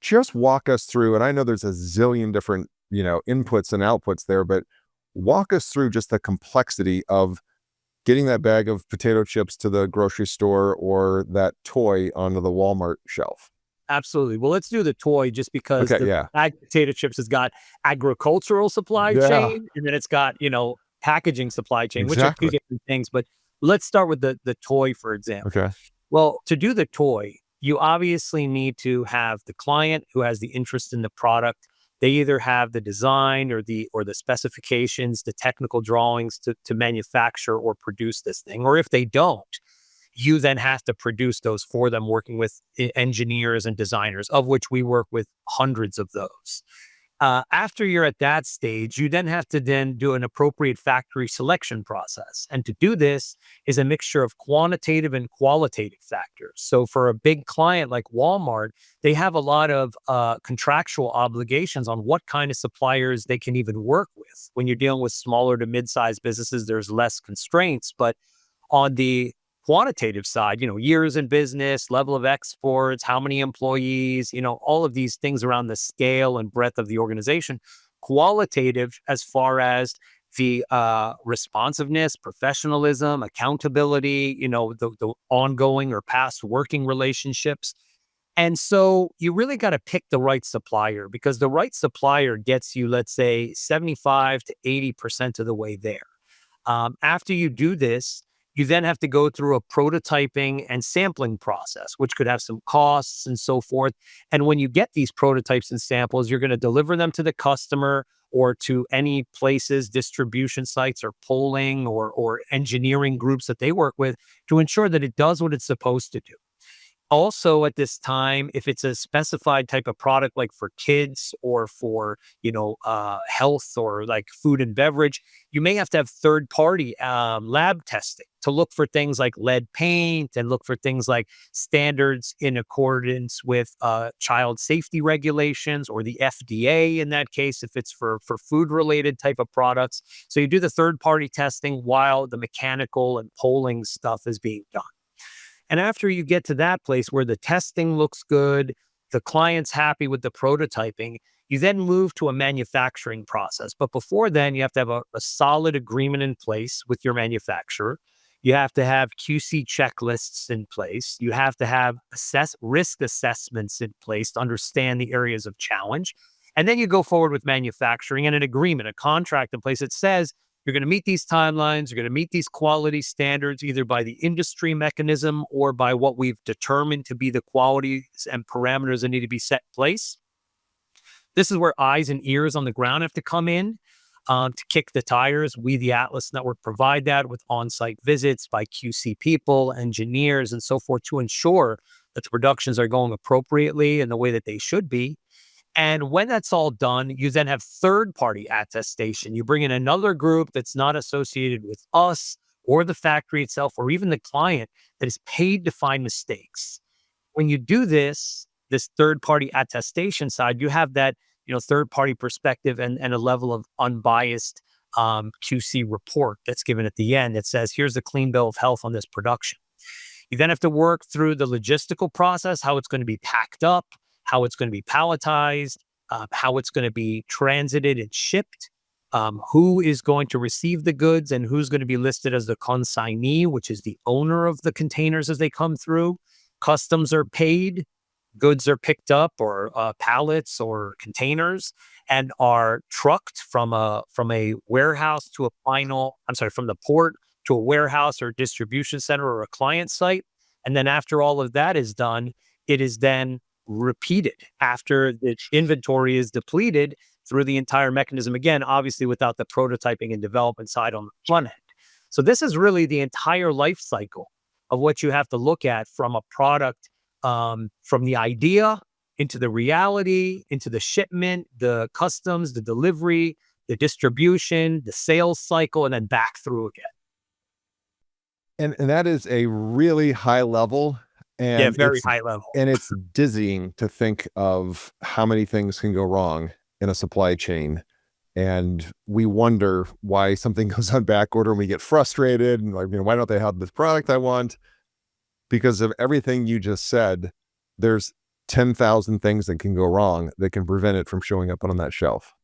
just walk us through, and I know there's a zillion different, inputs and outputs there, but walk us through just the complexity of getting that bag of potato chips to the grocery store or that toy onto the Walmart shelf. Absolutely. Well, let's do the toy just because Okay, the yeah. bag of potato chips has got agricultural supply Yeah, chain, and then it's got, packaging supply chain, which are two exactly. different things. But let's start with the toy, for example. Okay. Well, to do the toy, you obviously need to have the client who has the interest in the product. They either have the design or the specifications, the technical drawings to manufacture or produce this thing. Or if they don't, you then have to produce those for them, working with engineers and designers, of which we work with hundreds of those. After you're at that stage, you then have to then do an appropriate factory selection process. And to do this is a mixture of quantitative and qualitative factors. So for a big client like Walmart, they have a lot of contractual obligations on what kind of suppliers they can even work with. When you're dealing with smaller to mid-sized businesses, there's less constraints. But on the quantitative side, years in business, level of exports, how many employees, all of these things around the scale and breadth of the organization. Qualitative, as far as the responsiveness, professionalism, accountability, the ongoing or past working relationships. And so you really got to pick the right supplier, because the right supplier gets you, let's say, 75 to 80% of the way there. After you do this, you then have to go through a prototyping and sampling process, which could have some costs and so forth. And when you get these prototypes and samples, you're going to deliver them to the customer or to any places, distribution sites or polling or engineering groups that they work with, to ensure that it does what it's supposed to do. Also, at this time, if it's a specified type of product, like for kids or for, health or like food and beverage, you may have to have third-party lab testing to look for things like lead paint and look for things like standards in accordance with child safety regulations, or the FDA in that case, if it's for food-related type of products. So you do the third-party testing while the mechanical and polling stuff is being done. And after you get to that place where the testing looks good, the client's happy with the prototyping, you then move to a manufacturing process. But before then, you have to have a solid agreement in place with your manufacturer. You have to have QC checklists in place. You have to have risk assessments in place to understand the areas of challenge. And then you go forward with manufacturing and an agreement, a contract in place that says, you're going to meet these timelines, you're going to meet these quality standards, either by the industry mechanism or by what we've determined to be the qualities and parameters that need to be set in place. This is where eyes and ears on the ground have to come in to kick the tires. We, the Atlas Network, provide that with on-site visits by QC people, engineers, and so forth, to ensure that the productions are going appropriately in the way that they should be. And when that's all done, you then have third-party attestation. You bring in another group that's not associated with us or the factory itself or even the client, that is paid to find mistakes. When you do this third-party attestation side, you have that third-party perspective and a level of unbiased QC report that's given at the end that says, here's the clean bill of health on this production. You then have to work through the logistical process, how it's going to be packed up, how it's going to be palletized, how it's going to be transited and shipped, who is going to receive the goods and who's going to be listed as the consignee, which is the owner of the containers as they come through. Customs are paid, goods are picked up, or pallets or containers, and are trucked from a warehouse to from the port to a warehouse or distribution center or a client site. And then after all of that is done, it is then repeated after the inventory is depleted through the entire mechanism, again, obviously without the prototyping and development side on the front end. So this is really the entire life cycle of what you have to look at from a product, from the idea into the reality, into the shipment, the customs, the delivery, the distribution, the sales cycle, and then back through again. And that is a really high level. And Very high level. And it's dizzying to think of how many things can go wrong in a supply chain. And we wonder why something goes on back order, and we get frustrated and like, why don't they have this product I want? Because of everything you just said, there's 10,000 things that can go wrong that can prevent it from showing up on that shelf.